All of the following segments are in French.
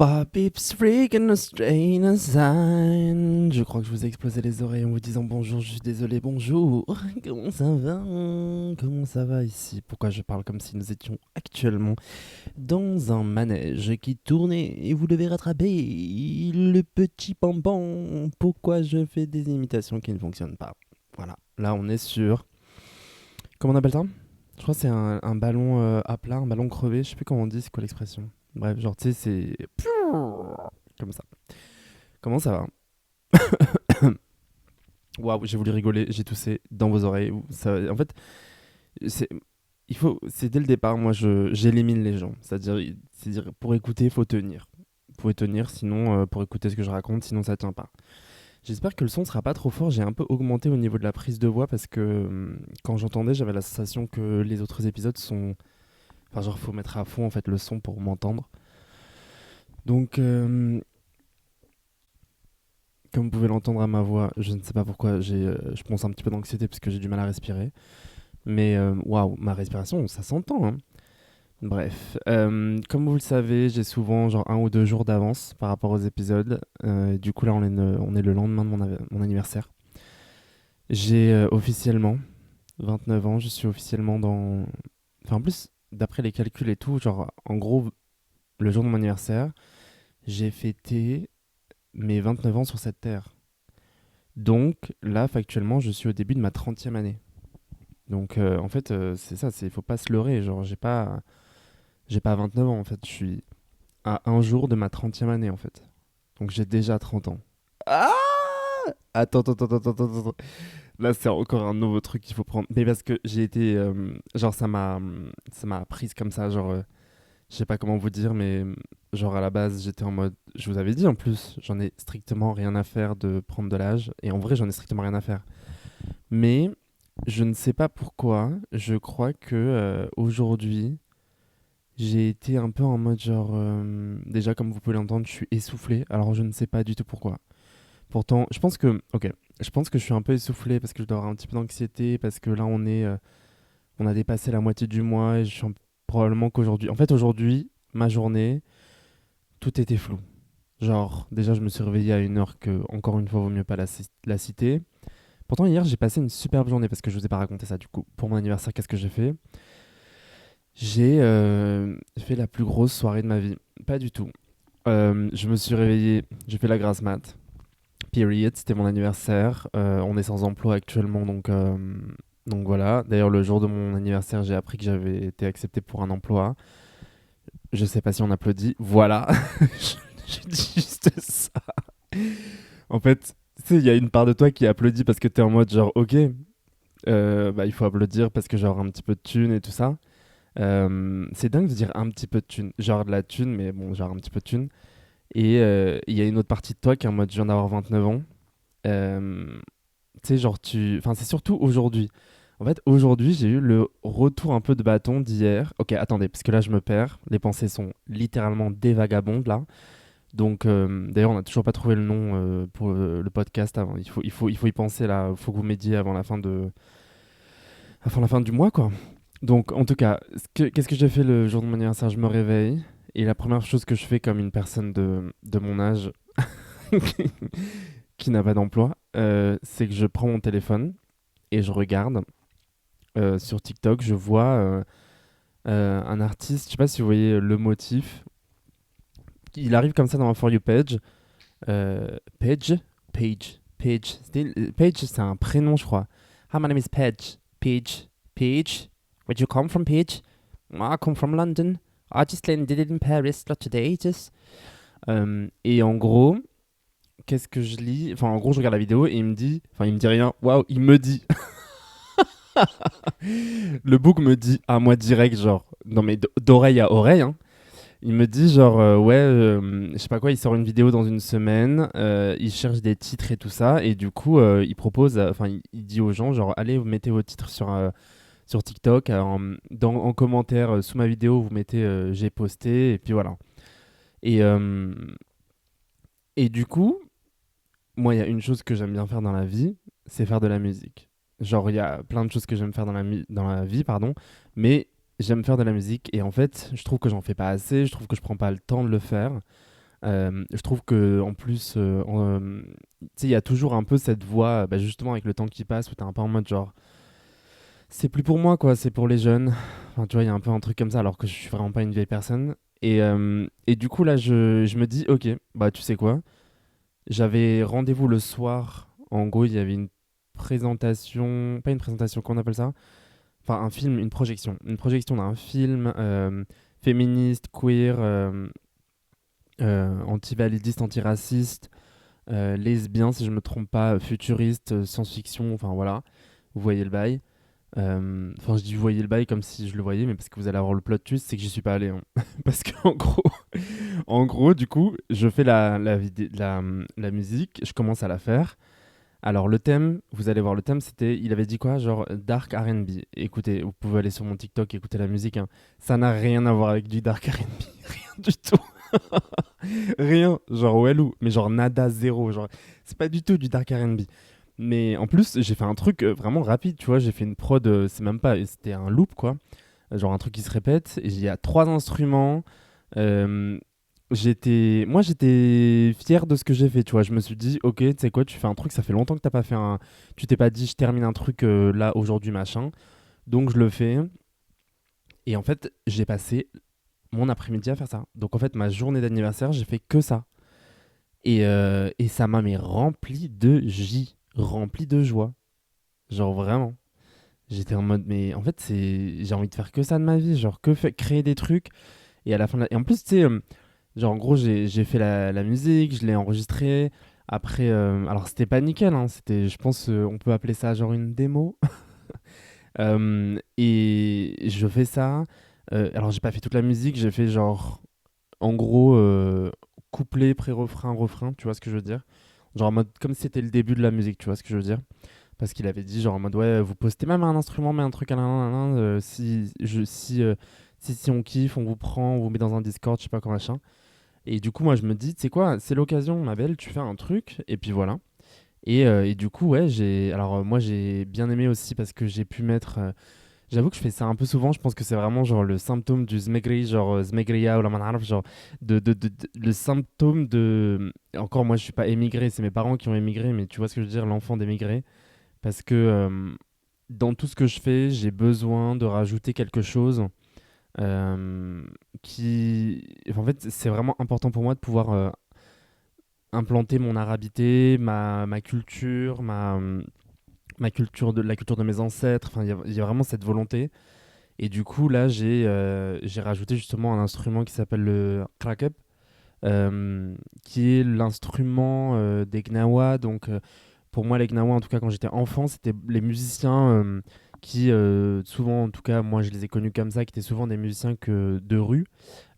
Pop it's freaking a strange sign. Je crois que je vous ai explosé les oreilles en vous disant bonjour, je suis désolé, bonjour. Comment ça va? Comment ça va ici? Pourquoi je parle comme si nous étions actuellement dans un manège qui tournait et vous devez rattraper le petit pampan? Pourquoi je fais des imitations qui ne fonctionnent pas? Voilà, là on est sur... Comment on appelle ça? Je crois que c'est un ballon à plat, un ballon crevé, je sais plus comment on dit, c'est quoi l'expression? Bref, genre tu sais, c'est... Comme ça. Comment ça va? Waouh, j'ai voulu rigoler, j'ai toussé dans vos oreilles. En fait, c'est, c'est dès le départ, moi, j'élimine les gens. C'est-à-dire, pour écouter, il faut tenir. Vous pouvez tenir, sinon, pour écouter ce que je raconte, sinon ça tient pas. J'espère que le son sera pas trop fort. J'ai un peu augmenté au niveau de la prise de voix parce que quand j'entendais, j'avais la sensation que les autres épisodes sont. Enfin, genre, faut mettre à fond en fait le son pour m'entendre. Donc, comme vous pouvez l'entendre à ma voix, je ne sais pas pourquoi, je pense un petit peu d'anxiété parce que j'ai du mal à respirer. Mais waouh, ma respiration, ça s'entend, hein. Bref, comme vous le savez, j'ai souvent genre 1 ou 2 jours d'avance par rapport aux épisodes. Du coup, là, on est le lendemain de mon anniversaire. J'ai officiellement 29 ans, je suis officiellement dans... Enfin, en plus, d'après les calculs et tout, genre, en gros, le jour de mon anniversaire, j'ai fêté mes 29 ans sur cette terre. Donc là, factuellement, je suis au début de ma 30e année. Donc en fait, c'est ça, faut pas se leurrer. Genre, j'ai pas 29 ans en fait. Je suis à un jour de ma 30e année en fait. Donc j'ai déjà 30 ans. Ah, attends. Là, c'est encore un nouveau truc qu'il faut prendre. Mais parce que j'ai été. Genre, ça m'a prise comme ça. Genre, je sais pas comment vous dire, mais genre à la base, j'étais en mode. Je vous avais dit en plus, j'en ai strictement rien à faire de prendre de l'âge. Et en vrai, j'en ai strictement rien à faire. Mais je ne sais pas pourquoi, je crois que aujourd'hui, j'ai été un peu en mode genre. Déjà, comme vous pouvez l'entendre, je suis essoufflé. Alors, je ne sais pas du tout pourquoi. Pourtant, je pense que. Ok. Je pense que je suis un peu essoufflé parce que je dois avoir un petit peu d'anxiété. Parce que là, on a dépassé la moitié du mois. Et probablement qu'aujourd'hui. En fait, aujourd'hui, ma journée, tout était flou. Genre, déjà, je me suis réveillé à une heure que, encore une fois, vaut mieux pas la citer. Pourtant, hier, j'ai passé une superbe journée parce que je vous ai pas raconté ça du coup. Pour mon anniversaire, qu'est-ce que j'ai fait? J'ai fait la plus grosse soirée de ma vie. Pas du tout. Je me suis réveillé, j'ai fait la grasse mat. Period, c'était mon anniversaire. On est sans emploi actuellement, donc voilà. D'ailleurs, le jour de mon anniversaire, j'ai appris que j'avais été accepté pour un emploi. Je sais pas si on applaudit. Voilà. J'ai dit juste ça. En fait, tu sais, il y a une part de toi qui applaudit parce que t'es en mode genre, ok, bah, il faut applaudir parce que genre un petit peu de thune et tout ça. C'est dingue de dire un petit peu de thune. Genre de la thune, mais bon, genre un petit peu de thune. Et il y a une autre partie de toi qui est en mode je viens d'avoir 29 ans. Euh, Tu sais, genre tu. Enfin, c'est surtout aujourd'hui. En fait, aujourd'hui, j'ai eu le retour un peu de bâton d'hier. Ok, attendez, parce que là, je me perds. Les pensées sont littéralement des vagabondes là. Donc, d'ailleurs, on n'a toujours pas trouvé le nom pour le podcast avant. Il faut y penser là. Il faut que vous m'aidiez avant la fin du mois, quoi. Donc, en tout cas, qu'est-ce que j'ai fait le jour de mon anniversaire? Je me réveille et la première chose que je fais comme une personne de mon âge qui n'a pas d'emploi, c'est que je prends mon téléphone et je regarde sur TikTok. Je vois un artiste, je sais pas si vous voyez le motif. Il arrive comme ça dans ma For You page. Page? Page. Page, c'est un prénom, je crois. Hi, my name is Page. Page. Where'd you come from, Page? I come from London. I just landed in Paris lot today, just. Et en gros, qu'est-ce que je lis? Enfin, en gros, je regarde la vidéo et il me dit... Enfin, il me dit rien. Waouh, il me dit... Le book me dit à moi direct, genre... Non, mais d'oreille à oreille, hein. Il me dit genre ouais je sais pas quoi, il sort une vidéo dans une semaine, il cherche des titres et tout ça et du coup il propose, enfin il dit aux gens genre allez vous mettez vos titres sur TikTok en commentaire sous ma vidéo vous mettez j'ai posté et puis voilà. Et et du coup moi il y a une chose que j'aime bien faire dans la vie, c'est faire de la musique. Genre il y a plein de choses que j'aime faire dans la vie pardon, mais j'aime faire de la musique et en fait je trouve que j'en fais pas assez, je trouve que je prends pas le temps de le faire. Je trouve que en plus, tu sais, il y a toujours un peu cette voix, bah, justement avec le temps qui passe, où t'es un peu en mode genre, c'est plus pour moi, quoi, c'est pour les jeunes. Enfin, tu vois, il y a un peu un truc comme ça, alors que je suis vraiment pas une vieille personne. Et du coup, là, je me dis, ok, bah tu sais quoi, j'avais rendez-vous le soir. En gros, il y avait une présentation, pas une présentation, qu'on appelle ça? Enfin, un film, une projection. Une projection d'un film féministe, queer, anti-validiste, antiraciste, lesbien, si je me trompe pas, futuriste, science-fiction, enfin voilà. Vous voyez le bail. Enfin, je dis vous voyez le bail comme si je le voyais, mais parce que vous allez avoir le plot twist, c'est que j'y suis pas allé, hein. Parce qu'en gros, en gros, du coup, je fais la musique, je commence à la faire. Alors, le thème, vous allez voir, le thème, c'était, il avait dit quoi? Genre Dark R&B. Écoutez, vous pouvez aller sur mon TikTok, écouter la musique, hein. Ça n'a rien à voir avec du Dark R&B, rien du tout. Rien, genre Walou, mais genre nada, zéro. Genre, c'est pas du tout du Dark R&B. Mais en plus, j'ai fait un truc vraiment rapide, tu vois. J'ai fait une prod, c'est même pas, c'était un loop, quoi. Genre un truc qui se répète. Et il y a trois instruments. Euh, j'étais fier de ce que j'ai fait, tu vois. Je me suis dit, ok, tu sais quoi, tu fais un truc, ça fait longtemps que t'as pas fait un. Tu t'es pas dit, je termine un truc là, aujourd'hui, machin. Donc je le fais. Et en fait, j'ai passé mon après-midi à faire ça. Donc en fait, ma journée d'anniversaire, j'ai fait que ça. Et ça m'a mais rempli de rempli de joie. Genre vraiment. J'étais en mode, mais en fait, j'ai envie de faire que ça de ma vie. Genre, créer des trucs. Et à la fin, et en plus, tu sais, genre en gros, j'ai fait la musique, je l'ai enregistrée. Après, alors c'était pas nickel, hein, c'était, je pense, on peut appeler ça genre une démo. Et je fais ça. Alors, j'ai pas fait toute la musique, j'ai fait genre, en gros, couplet, pré-refrain, refrain, tu vois ce que je veux dire? Genre en mode, comme si c'était le début de la musique, tu vois ce que je veux dire? Parce qu'il avait dit genre en mode, ouais, vous postez même un instrument, mais un truc à si on kiffe, on vous prend, on vous met dans un Discord, je sais pas quoi machin. Et du coup, moi, je me dis, tu sais quoi, c'est l'occasion, ma belle, tu fais un truc, et puis voilà. Et du coup, ouais, moi, j'ai bien aimé aussi parce que j'ai pu mettre. J'avoue que je fais ça un peu souvent. Je pense que c'est vraiment genre le symptôme du zmegri, genre zmegria ou la manaraf, genre le symptôme de. Encore, moi, je suis pas émigré, c'est mes parents qui ont émigré, mais tu vois ce que je veux dire, l'enfant d'émigré. Parce que dans tout ce que je fais, j'ai besoin de rajouter quelque chose euh, en fait, c'est vraiment important pour moi de pouvoir implanter mon arabité, ma culture, ma culture la culture de mes ancêtres. Enfin, il y a vraiment cette volonté. Et du coup, là, j'ai rajouté justement un instrument qui s'appelle le krakep, qui est l'instrument des Gnawa. Donc, pour moi, les Gnawa, en tout cas, quand j'étais enfant, c'était les musiciens qui, souvent, en tout cas, moi, je les ai connus comme ça, qui étaient souvent des musiciens de rue,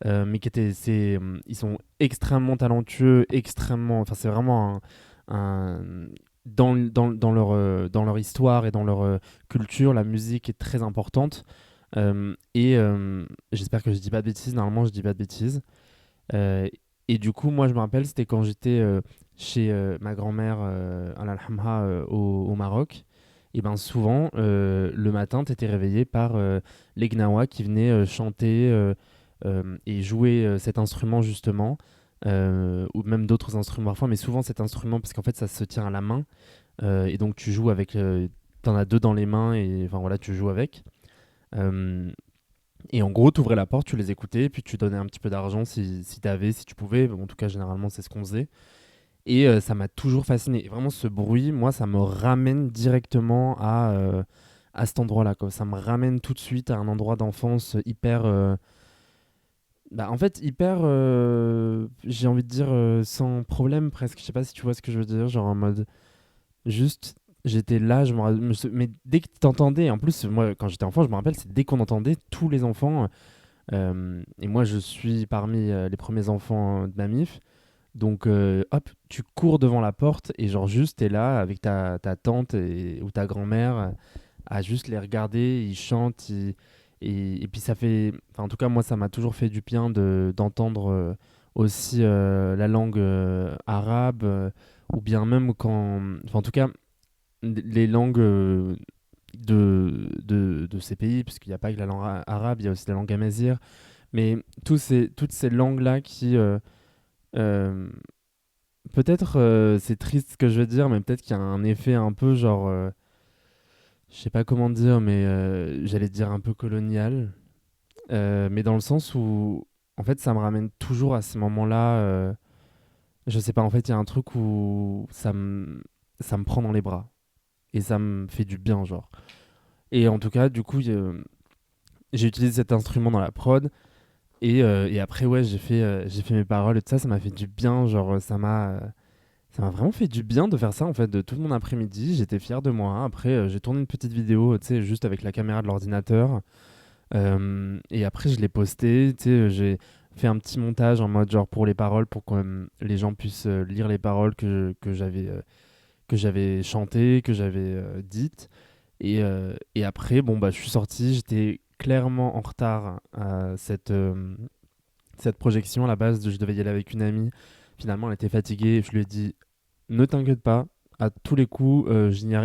mais ils sont extrêmement talentueux, extrêmement. Enfin, c'est vraiment dans leur histoire et dans leur culture, la musique est très importante. J'espère que je dis pas de bêtises. Normalement, je dis pas de bêtises. Euh, et du coup, moi, je me rappelle, c'était quand j'étais chez ma grand-mère, Allah yarhamha, au Maroc. Et ben souvent, le matin, tu étais réveillé par les Gnawa qui venaient chanter et jouer cet instrument, justement, ou même d'autres instruments parfois, mais souvent cet instrument, parce qu'en fait, ça se tient à la main. Et donc, tu joues avec. T'en as deux dans les mains, et enfin voilà, tu joues avec. Euh, et en gros, tu ouvrais la porte, tu les écoutais, puis tu donnais un petit peu d'argent si tu avais, si tu pouvais. Bon, en tout cas, généralement, c'est ce qu'on faisait. Et ça m'a toujours fasciné. Et vraiment, ce bruit, moi, ça me ramène directement à cet endroit-là, quoi. Ça me ramène tout de suite à un endroit d'enfance hyper. Bah, en fait, hyper. J'ai envie de dire sans problème presque. Je sais pas si tu vois ce que je veux dire. Genre en mode. Juste, j'étais là, mais dès que t'entendais, en plus, moi, quand j'étais enfant, je me rappelle, c'est dès qu'on entendait tous les enfants. Et moi, je suis parmi les premiers enfants de ma mif. Donc, hop, tu cours devant la porte et genre juste, t'es là avec ta tante ou ta grand-mère à juste les regarder, ils chantent. Et puis ça fait... Enfin, en tout cas, moi, ça m'a toujours fait du bien d'entendre aussi la langue arabe ou bien même quand... Enfin, en tout cas, les langues de ces pays, puisqu'il n'y a pas que la langue arabe, il y a aussi la langue amazigh. Mais toutes ces langues-là qui, Euh, Peut-être c'est triste ce que je veux dire, mais peut-être qu'il y a un effet un peu genre, je sais pas comment dire, mais j'allais dire un peu colonial, mais dans le sens où en fait ça me ramène toujours à ces moments-là. Je sais pas, en fait il y a un truc où ça me prend dans les bras et ça me fait du bien, genre. Et en tout cas, du coup, j'ai utilisé cet instrument dans la prod. Et après, ouais, j'ai fait mes paroles et tout ça, ça m'a fait du bien. Genre, ça m'a vraiment fait du bien de faire ça, en fait, de tout mon après-midi. J'étais fier de moi. Après, j'ai tourné une petite vidéo, tu sais, juste avec la caméra de l'ordinateur. Et après, je l'ai posté, tu sais, j'ai fait un petit montage en mode, genre, pour les paroles, pour que les gens puissent lire les paroles que j'avais chantées, que j'avais dites. Et après, bon, bah, je suis sorti, j'étais clairement en retard à cette projection. À la base, je devais y aller avec une amie. Finalement, elle était fatiguée. Je lui ai dit, ne t'inquiète pas, à tous les coups,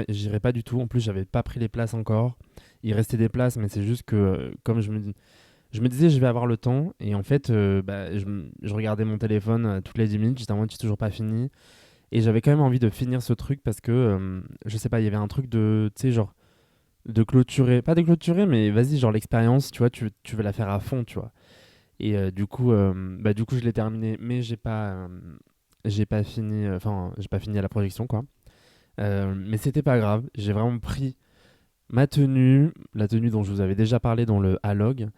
j'irai pas du tout. En plus, j'avais pas pris les places encore. Il restait des places, mais c'est juste que, comme je me disais, je vais avoir le temps. Et en fait, bah, je regardais mon téléphone toutes les 10 minutes. J'étais en mode, j'ai toujours pas fini. Et j'avais quand même envie de finir ce truc parce que, je sais pas, il y avait un truc de, tu sais, genre, de clôturer. Pas de clôturer, mais vas-y, genre, l'expérience, tu vois, tu veux la faire à fond, tu vois. Et du coup, je l'ai terminé, mais j'ai pas fini, enfin, j'ai pas fini à la projection, quoi. Mais c'était pas grave. J'ai vraiment pris ma tenue, la tenue dont je vous avais déjà parlé dans le Halog.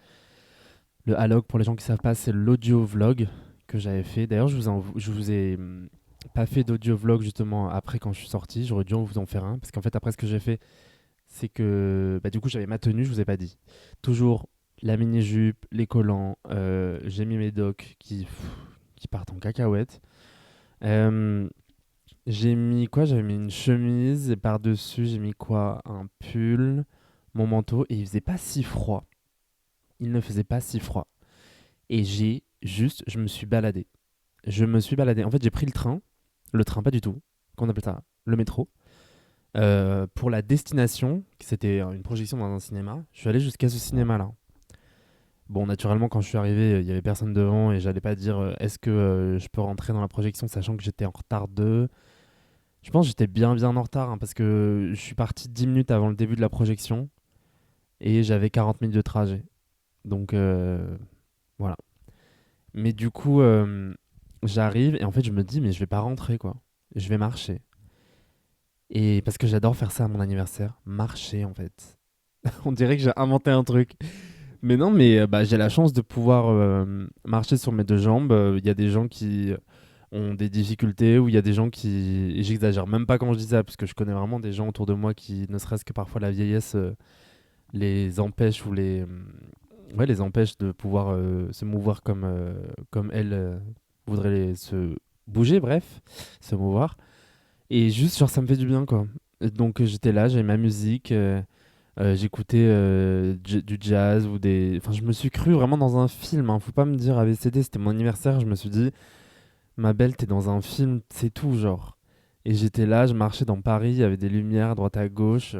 Le Halog, pour les gens qui savent pas, c'est l'audio vlog que j'avais fait. D'ailleurs, je vous ai pas fait d'audio vlog justement après quand je suis sorti. J'aurais dû vous en faire un parce qu'en fait, après ce que j'ai fait, c'est que bah, du coup, j'avais ma tenue, je vous ai pas dit. Toujours la mini-jupe, les collants, j'ai mis mes docks qui partent en cacahuète. Euh, j'ai mis quoi? J'avais mis une chemise et par-dessus, j'ai mis quoi? Un pull, mon manteau et il faisait pas si froid. Il ne faisait pas si froid. Et je me suis baladé. Je me suis baladé. En fait, j'ai pris le train pas du tout, qu'on appelle ça, le métro. Pour la destination, c'était une projection dans un cinéma, je suis allé jusqu'à ce cinéma-là. Bon, naturellement, quand je suis arrivé, il y avait personne devant et j'allais pas dire est-ce que je peux rentrer dans la projection sachant que j'étais en retard de. Je pense que j'étais bien en retard hein, parce que je suis parti 10 minutes avant le début de la projection et j'avais 40 minutes de trajet. Donc voilà. Mais du coup, j'arrive et en fait, je me dis mais je vais pas rentrer quoi. Je vais marcher. Et parce que j'adore faire ça à mon anniversaire, marcher en fait. On dirait que j'ai inventé un truc. Mais non, mais bah, j'ai la chance de pouvoir marcher sur mes deux jambes. Il y a des gens qui ont des difficultés ou il y a des gens qui... Et j'exagère même pas quand je dis ça, parce que je connais vraiment des gens autour de moi qui, ne serait-ce que parfois la vieillesse, les empêche ou ouais, les empêche de pouvoir se mouvoir comme elles voudraient se bouger, bref, se mouvoir. Et juste, genre, ça me fait du bien, quoi. Et donc j'étais là, j'avais ma musique. J'écoutais du jazz ou des. Enfin, je me suis cru vraiment dans un film. Hein. Faut pas me dire ABCD, c'était mon anniversaire. Je me suis dit, ma belle, t'es dans un film, c'est tout, genre. Et j'étais là, je marchais dans Paris, il y avait des lumières à droite à gauche.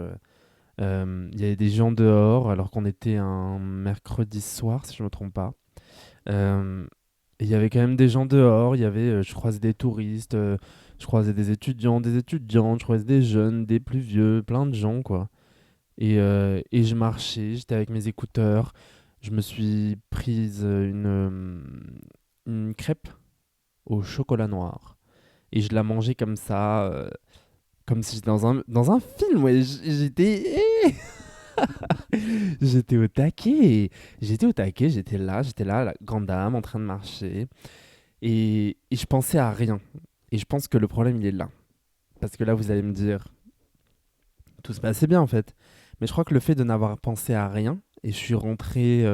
Il y avait des gens dehors, alors qu'on était un mercredi soir, si je me trompe pas. Euh, et il y avait quand même des gens dehors. Il y avait, je croisais des touristes, je croisais des étudiants, des étudiantes, je croisais des jeunes, des plus vieux, plein de gens, quoi. Et je marchais, j'étais avec mes écouteurs. Je me suis prise une crêpe au chocolat noir. Et je la mangeais comme ça, comme si j'étais dans un film. Ouais. J'étais au taquet. J'étais là, la grande dame en train de marcher. Et je pensais à rien. Et je pense que le problème, il est là. Parce que là, vous allez me dire, tout se passait bien en fait. Mais je crois que le fait de n'avoir pensé à rien, et je suis rentré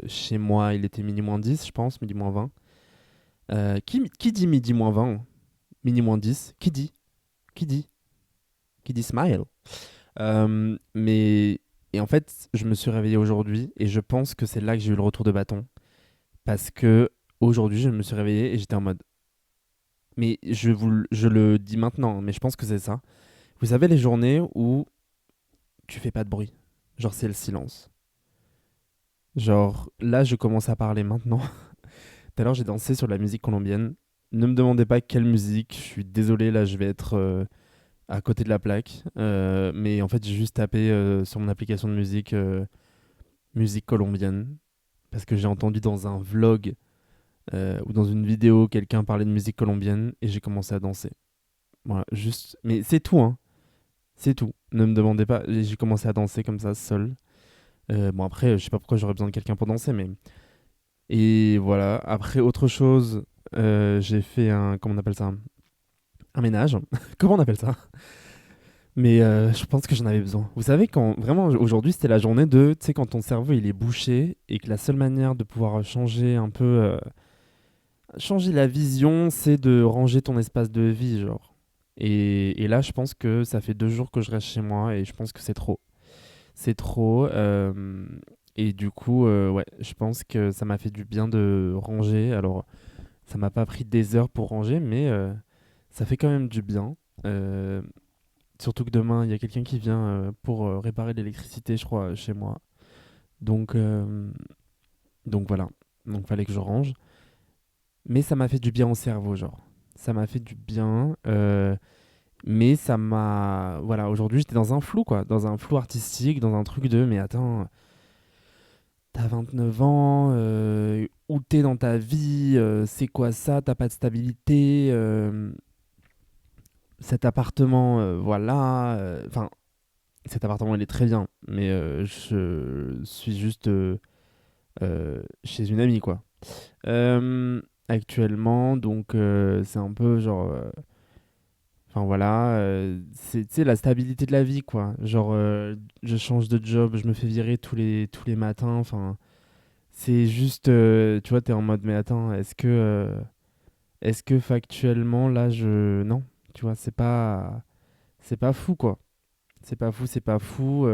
chez moi, il était midi moins 10, je pense, midi moins 20. Qui dit midi moins 20? Midi moins 10? Qui dit? Qui dit? Qui dit smile? Mais. Et en fait, je me suis réveillé aujourd'hui, et je pense que c'est là que j'ai eu le retour de bâton. Parce que aujourd'hui, je me suis réveillé et j'étais en mode. Mais je le dis maintenant, mais je pense que c'est ça. Vous savez, les journées où tu fais pas de bruit. Genre, c'est le silence. Genre, là, je commence à parler maintenant. Tout à l'heure, j'ai dansé sur de la musique colombienne. Ne me demandez pas quelle musique, je suis désolé, là je vais être à côté de la plaque. Mais en fait, j'ai juste tapé sur mon application de musique musique colombienne parce que j'ai entendu dans un vlog ou dans une vidéo quelqu'un parlait de musique colombienne et j'ai commencé à danser. Voilà, juste. Mais c'est tout, hein. C'est tout. Ne me demandez pas. J'ai commencé à danser comme ça, seul. Bon, après, je sais pas pourquoi j'aurais besoin de quelqu'un pour danser, mais. Et voilà. Après, autre chose, j'ai fait un. Comment on appelle ça? Un ménage. Comment on appelle ça? Mais je pense que j'en avais besoin. Vous savez, quand vraiment aujourd'hui c'était la journée de, tu sais, quand ton cerveau il est bouché et que la seule manière de pouvoir changer un peu, changer la vision, c'est de ranger ton espace de vie, genre. Et là, je pense que ça fait 2 jours que je reste chez moi et je pense que c'est trop. C'est trop. Et du coup, ouais, je pense que ça m'a fait du bien de ranger. Alors, ça m'a pas pris des heures pour ranger, mais ça fait quand même du bien. Euh, Surtout que demain, il y a quelqu'un qui vient pour réparer l'électricité, je crois, chez moi. Donc, euh, donc voilà. Donc, fallait que je range. Mais ça m'a fait du bien au cerveau, genre. Ça m'a fait du bien. Mais ça m'a. Voilà, aujourd'hui, j'étais dans un flou, quoi. Dans un flou artistique, dans un truc de. Mais attends, t'as 29 ans, où t'es dans ta vie, c'est quoi ça, t'as pas de stabilité, cet appartement, voilà. Enfin, cet appartement, il est très bien, mais je suis juste chez une amie, quoi. Actuellement, donc c'est un peu genre. Enfin voilà, c'est tu sais, la stabilité de la vie, quoi. Genre, je change de job, je me fais virer tous les matins, enfin. C'est juste, tu vois, t'es en mode, mais attends, est-ce que factuellement, là, non, tu vois, c'est pas fou, quoi. C'est pas fou, c'est pas fou.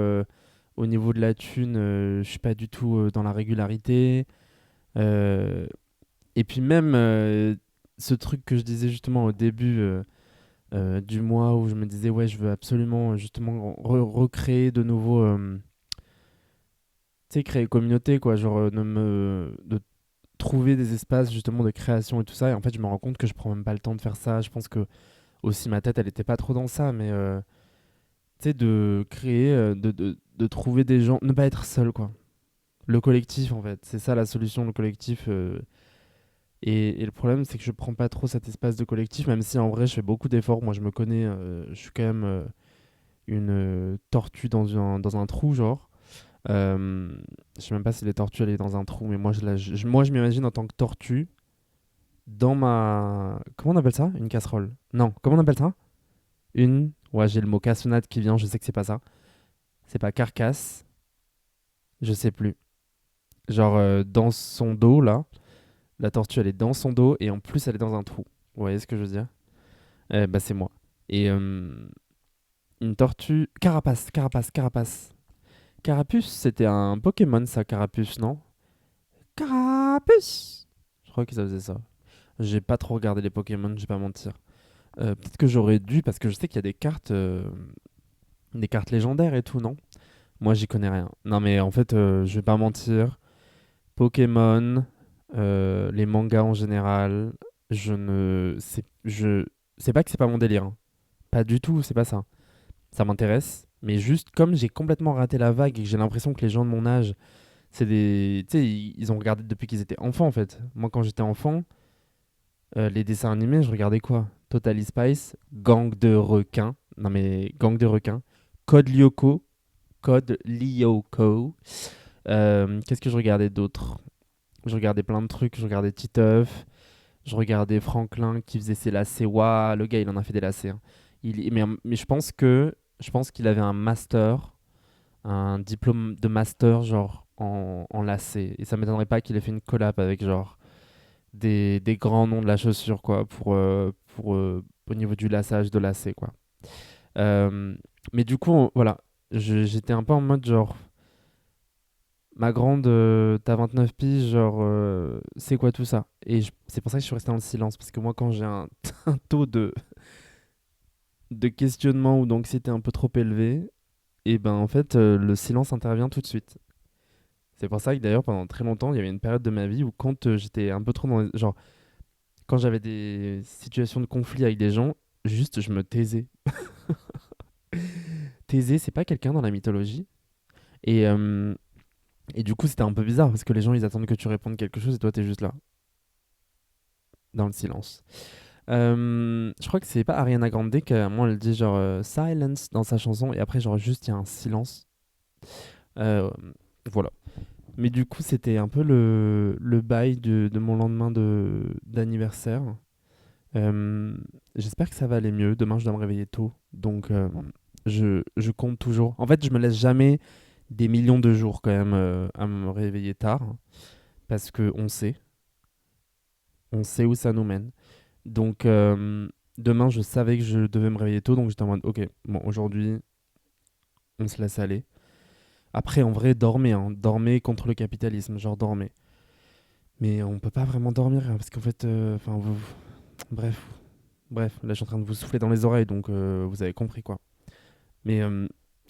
Au niveau de la thune, je suis pas du tout dans la régularité. Euh, et puis même, ce truc que je disais justement au début du mois où je me disais, ouais, je veux absolument justement recréer de nouveau, tu sais, créer une communauté, quoi, genre de trouver des espaces justement de création et tout ça. Et en fait, je me rends compte que je prends même pas le temps de faire ça. Je pense que aussi ma tête, elle était pas trop dans ça, mais tu sais, de créer, de trouver des gens, ne pas être seul, quoi. Le collectif, en fait, c'est ça la solution, le collectif. Et le problème, c'est que je prends pas trop cet espace de collectif, même si en vrai, je fais beaucoup d'efforts. Moi, je me connais, je suis quand même une tortue dans un trou, genre. Je sais même pas si les tortues, elles sont dans un trou, mais moi, moi, je m'imagine en tant que tortue dans ma. Comment on appelle ça? Une casserole. Non, comment on appelle ça? Une. Ouais, j'ai le mot cassonade qui vient, je sais que c'est pas ça. C'est pas carcasse, je sais plus. Genre, dans son dos, là, la tortue, elle est dans son dos et en plus, elle est dans un trou. Vous voyez ce que je veux dire? Bah, c'est moi. Et une tortue. Carapace, carapace, carapace. Carapuce, c'était un Pokémon, ça, Carapuce, non? Carapuce! Je crois que ça faisait ça. J'ai pas trop regardé les Pokémon, je vais pas mentir. Peut-être que j'aurais dû, parce que je sais qu'il y a des cartes légendaires et tout, non? Moi, j'y connais rien. Non, mais en fait, je vais pas mentir. Pokémon, les mangas en général, c'est pas que c'est pas mon délire, hein. Pas du tout, c'est pas ça. Ça m'intéresse, mais juste comme j'ai complètement raté la vague et que j'ai l'impression que les gens de mon âge, c'est des, tu sais, ils ont regardé depuis qu'ils étaient enfants en fait. Moi, quand j'étais enfant, les dessins animés, je regardais quoi? Totally Spice, Gang de requins. Non mais Gang de requins. Code Lyoko. Code Lyoko. Qu'est-ce que je regardais d'autre? Je regardais plein de trucs. Je regardais Titeuf. Je regardais Franklin qui faisait ses lacets. Waouh, le gars, il en a fait des lacets, hein. Mais je pense qu'il avait un master, un diplôme de master, genre en lacets. Et ça m'étonnerait pas qu'il ait fait une collab avec genre des grands noms de la chaussure, quoi, au niveau du laçage de lacets, quoi. Euh, mais du coup, voilà, j'étais un peu en mode genre, ma grande, t'as 29 piges, genre, c'est quoi tout ça? Et c'est pour ça que je suis resté dans le silence, parce que moi, quand j'ai un, un taux de questionnement ou d'anxiété un peu trop élevé, et ben en fait, le silence intervient tout de suite. C'est pour ça que d'ailleurs, pendant très longtemps, il y avait une période de ma vie où quand j'étais un peu trop dans genre, quand j'avais des situations de conflit avec des gens, juste je me taisais. Thésée, c'est pas quelqu'un dans la mythologie. Et, euh, et du coup, c'était un peu bizarre parce que les gens, ils attendent que tu répondes quelque chose et toi, t'es juste là, dans le silence. Je crois que c'est pas Ariana Grande qui, à moi, elle dit genre silence dans sa chanson et après, genre, juste, il y a un silence. Euh, voilà. Mais du coup, c'était un peu le bail de mon lendemain d'anniversaire. Euh, J'espère que ça va aller mieux. Demain, je dois me réveiller tôt. Donc, je compte toujours. En fait, je me laisse jamais des millions de jours quand même à me réveiller tard. Parce que on sait où ça nous mène. Donc, demain, je savais que je devais me réveiller tôt. Donc, j'étais en mode, ok, bon, aujourd'hui, on se laisse aller. Après, en vrai, dormez. Hein. Dormez contre le capitalisme. Genre, dormez. Mais on peut pas vraiment dormir. Hein, parce qu'en fait, enfin, bref. Bref, là, je suis en train de vous souffler dans les oreilles. Donc, vous avez compris quoi. Mais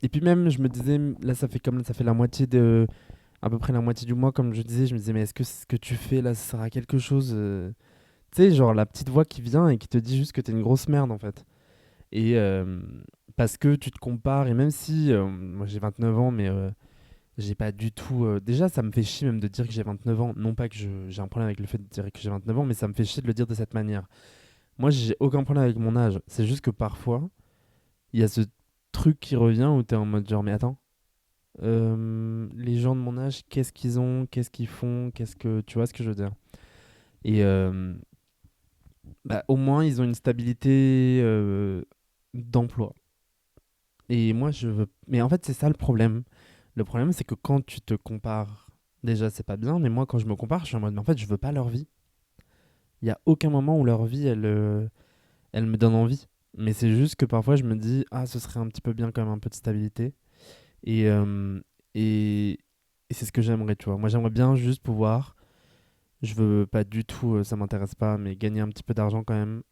et puis même, je me disais, là, ça fait la moitié à peu près la moitié du mois, comme je disais, je me disais, mais est-ce que ce que tu fais là, ça sert à quelque chose Tu sais, genre la petite voix qui vient et qui te dit juste que t'es une grosse merde en fait. Et parce que tu te compares, et même si moi j'ai 29 ans, mais j'ai pas du tout. Déjà, ça me fait chier même de dire que j'ai 29 ans. Non pas que j'ai un problème avec le fait de dire que j'ai 29 ans, mais ça me fait chier de le dire de cette manière. Moi, j'ai aucun problème avec mon âge. C'est juste que parfois, il y a ce truc qui revient où t'es en mode genre, mais attends. Les gens de mon âge, qu'est-ce qu'ils ont, qu'est-ce qu'ils font, qu'est-ce que tu vois ce que je veux dire. Et bah, au moins ils ont une stabilité d'emploi. Et moi je veux. Mais en fait c'est ça le problème. Le problème c'est que quand tu te compares, déjà c'est pas bien. Mais moi quand je me compare, je suis en mode mais en fait je veux pas leur vie. Il y a aucun moment où leur vie elle me donne envie. Mais c'est juste que parfois je me dis ah ce serait un petit peu bien quand même un peu de stabilité. Et et, et c'est ce que j'aimerais tu vois. Moi j'aimerais bien juste pouvoir. Je veux pas du tout, ça m'intéresse pas, mais gagner un petit peu d'argent quand même.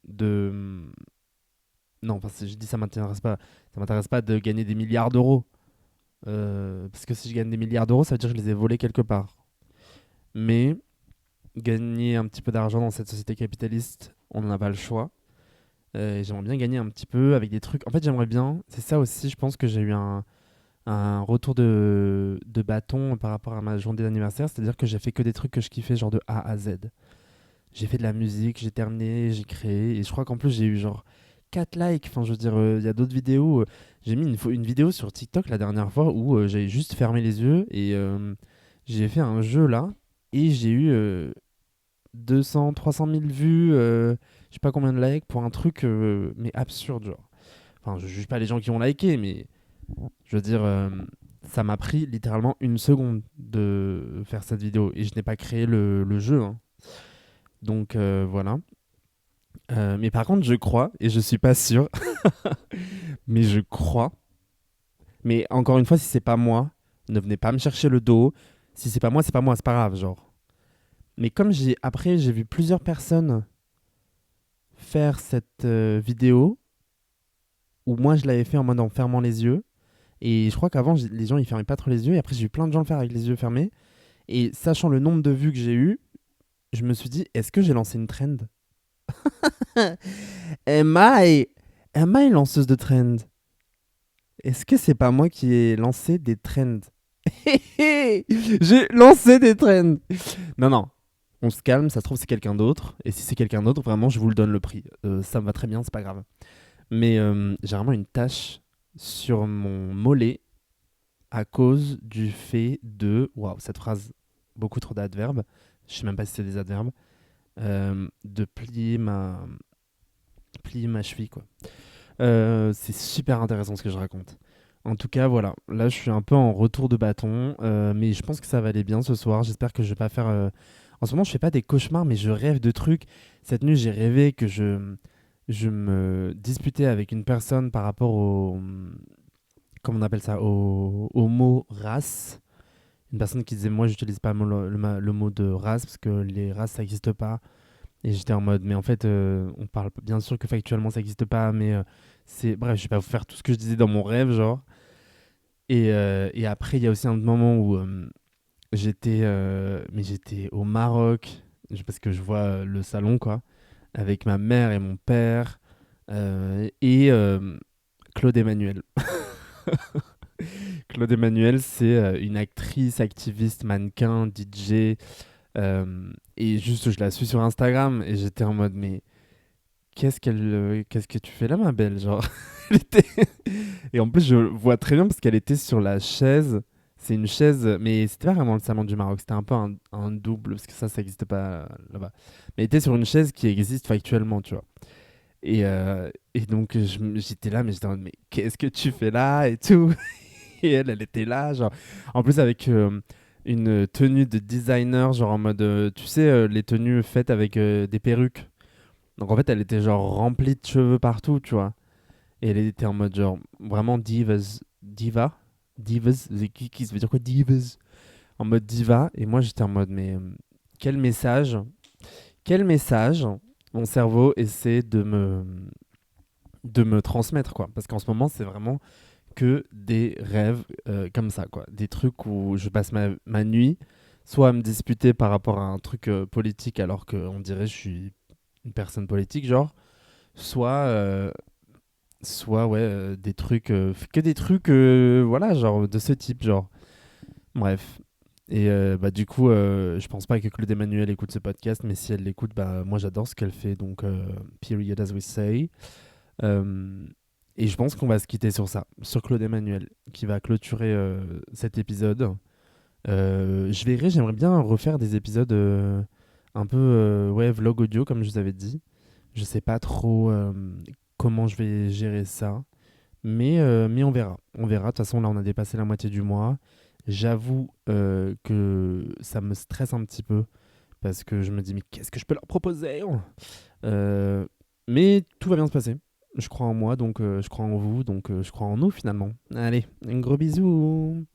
Non, enfin, si je dis ça m'intéresse pas de gagner des milliards d'euros. Parce que si je gagne des milliards d'euros, ça veut dire que je les ai volés quelque part. Mais gagner un petit peu d'argent dans cette société capitaliste, on n'en a pas le choix. Et j'aimerais bien gagner un petit peu avec des trucs. En fait, j'aimerais bien. C'est ça aussi, je pense que j'ai eu un retour de bâton par rapport à ma journée d'anniversaire. C'est-à-dire que j'ai fait que des trucs que je kiffais, genre de A à Z. J'ai fait de la musique, j'ai terminé, j'ai créé. Et je crois qu'en plus, j'ai eu genre 4 likes. Enfin, je veux dire, il y a d'autres vidéos. J'ai mis une vidéo sur TikTok la dernière fois où j'avais juste fermé les yeux et j'ai fait un jeu là. Et j'ai eu 200, 300 000 vues, je sais pas combien de likes pour un truc, mais absurde, genre. Enfin, je juge pas les gens qui ont liké, mais je veux dire, ça m'a pris littéralement une seconde de faire cette vidéo. Et je n'ai pas créé le jeu. Hein. Donc voilà. Mais par contre, je crois, et je suis pas sûr, mais je crois. Mais encore une fois, si c'est pas moi, ne venez pas me chercher le dos. Si c'est pas moi, c'est pas moi, c'est pas grave, genre. Mais comme après, j'ai vu plusieurs personnes faire cette vidéo, où moi je l'avais fait en mode en fermant les yeux. Et je crois qu'avant, les gens ils fermaient pas trop les yeux. Et après, j'ai vu plein de gens le faire avec les yeux fermés. Et sachant le nombre de vues que j'ai eu, je me suis dit, est-ce que j'ai lancé une trend? Am I, am I lanceuse de trend? Est-ce que c'est pas moi qui ai lancé des trends? J'ai lancé des trends. Non, non. On se calme, ça se trouve c'est quelqu'un d'autre. Et si c'est quelqu'un d'autre, vraiment, je vous le donne le prix. Ça me va très bien, c'est pas grave. Mais j'ai vraiment une tache sur mon mollet à cause du fait de... Waouh, cette phrase, beaucoup trop d'adverbes. Je sais même pas si c'est des adverbes. De plier ma cheville, quoi. C'est super intéressant ce que je raconte. En tout cas, voilà. Là, je suis un peu en retour de bâton, mais je pense que ça va aller bien ce soir. J'espère que je vais pas faire. En ce moment, je fais pas des cauchemars, mais je rêve de trucs. Cette nuit, j'ai rêvé que je me disputais avec une personne par rapport au. Comment on appelle ça? Au mot race. Une personne qui disait, moi, j'utilise pas le mot de race parce que les races, ça n'existe pas. Et j'étais en mode, mais en fait, on parle bien sûr que factuellement ça n'existe pas, mais c'est. Bref, je vais pas vous faire tout ce que je disais dans mon rêve, genre. Et après, il y a aussi un moment où j'étais au Maroc, parce que je vois le salon, quoi. avec ma mère et mon père et Claude Emmanuel. Claude Emmanuel, c'est une actrice, activiste, mannequin, DJ. Et juste, je la suis sur Instagram et j'étais en mode, mais qu'est-ce que tu fais là, ma belle? Genre, elle était- et en plus, je vois très bien parce qu'elle était sur la chaise. C'est une chaise, mais c'était pas vraiment le salon du Maroc, c'était un peu un double, parce que ça n'existe pas là-bas. Mais elle était sur une chaise qui existe factuellement, tu vois. Et donc, j'étais là, mais j'étais en mode, mais qu'est-ce que tu fais là et tout? Et elle était là, genre, en plus avec une tenue de designer, genre en mode, tu sais, les tenues faites avec des perruques. Donc en fait, elle était genre remplie de cheveux partout, tu vois. Et elle était en mode genre vraiment divas, divas, qui ça veut dire quoi divas? En mode diva. Et moi j'étais en mode mais quel message, quel message mon cerveau essaie de me transmettre quoi. Parce qu'en ce moment c'est vraiment que des rêves comme ça quoi. Des trucs où je passe ma nuit soit à me disputer par rapport à un truc politique alors qu'on dirait que je suis une personne politique genre soit soit ouais des trucs que des trucs voilà genre de ce type genre bref et bah du coup je pense pas que Claude Emmanuel écoute ce podcast mais si elle l'écoute bah moi j'adore ce qu'elle fait donc period as we say. Euh, et je pense qu'on va se quitter sur ça, sur Claude Emmanuel qui va clôturer cet épisode. Je verrai, j'aimerais bien refaire des épisodes un peu ouais vlog audio comme je vous avais dit. Je sais pas trop comment je vais gérer ça. Mais on verra. On verra. De toute façon, là, on a dépassé la moitié du mois. J'avoue que ça me stresse un petit peu parce que je me dis, mais qu'est-ce que je peux leur proposer? Euh, mais tout va bien se passer. Je crois en moi, donc je crois en vous, donc je crois en nous finalement. Allez, un gros bisou.